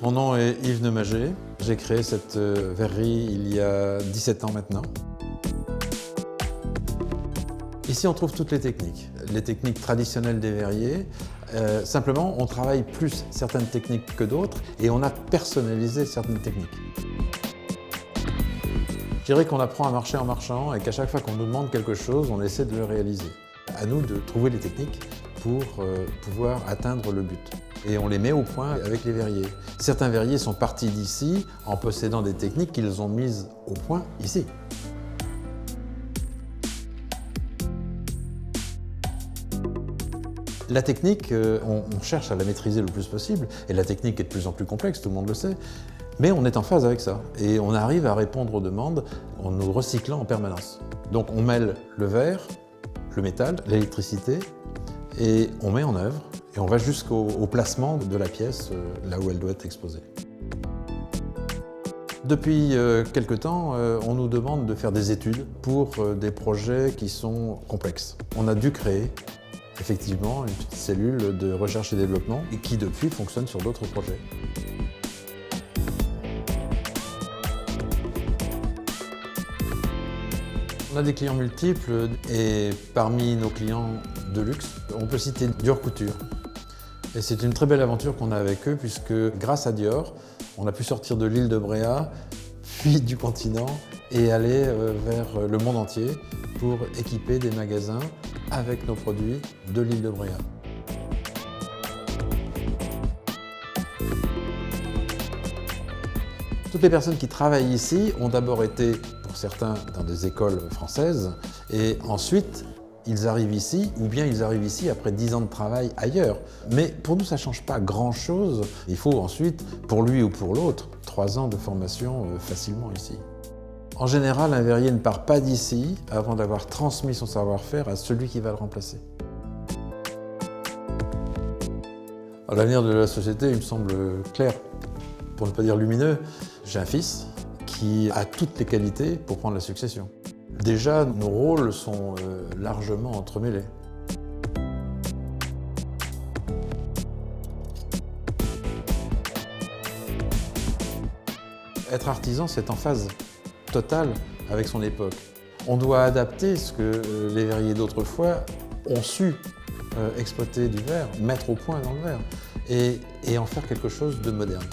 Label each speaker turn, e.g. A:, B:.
A: Mon nom est Yves Nemager. J'ai créé cette verrerie il y a 17 ans maintenant. Ici, on trouve toutes les techniques traditionnelles des verriers. Simplement, on travaille plus certaines techniques que d'autres et on a personnalisé certaines techniques. Je dirais qu'on apprend à marcher en marchant et qu'à chaque fois qu'on nous demande quelque chose, on essaie de le réaliser. À nous de trouver les techniques pour pouvoir atteindre le but. Et on les met au point avec les verriers. Certains verriers sont partis d'ici en possédant des techniques qu'ils ont mises au point ici. La technique, on cherche à la maîtriser le plus possible, et la technique est de plus en plus complexe, tout le monde le sait, mais on est en phase avec ça, et on arrive à répondre aux demandes en nous recyclant en permanence. Donc on mêle le verre, le métal, l'électricité, et on met en œuvre, et on va jusqu'au placement de la pièce, là où elle doit être exposée. Depuis quelque temps, on nous demande de faire des études pour des projets qui sont complexes. On a dû créer effectivement une petite cellule de recherche et développement et qui depuis fonctionne sur d'autres projets. On a des clients multiples et parmi nos clients de luxe, on peut citer Dior Couture. Et c'est une très belle aventure qu'on a avec eux puisque grâce à Dior, on a pu sortir de l'île de Bréa, puis du continent et aller vers le monde entier pour équiper des magasins avec nos produits de l'île de Bréa. Toutes les personnes qui travaillent ici ont d'abord été, pour certains, dans des écoles françaises et ensuite ils arrivent ici ou bien ils arrivent ici après 10 ans de travail ailleurs. Mais pour nous, ça ne change pas grand-chose. Il faut ensuite, pour lui ou pour l'autre, 3 ans de formation facilement ici. En général, un verrier ne part pas d'ici avant d'avoir transmis son savoir-faire à celui qui va le remplacer. L'avenir de la société, il me semble clair, pour ne pas dire lumineux. J'ai un fils qui a toutes les qualités pour prendre la succession. Déjà, nos rôles sont largement entremêlés. Être artisan, c'est en phase totale avec son époque. On doit adapter ce que les verriers d'autrefois ont su exploiter du verre, mettre au point dans le verre, et en faire quelque chose de moderne.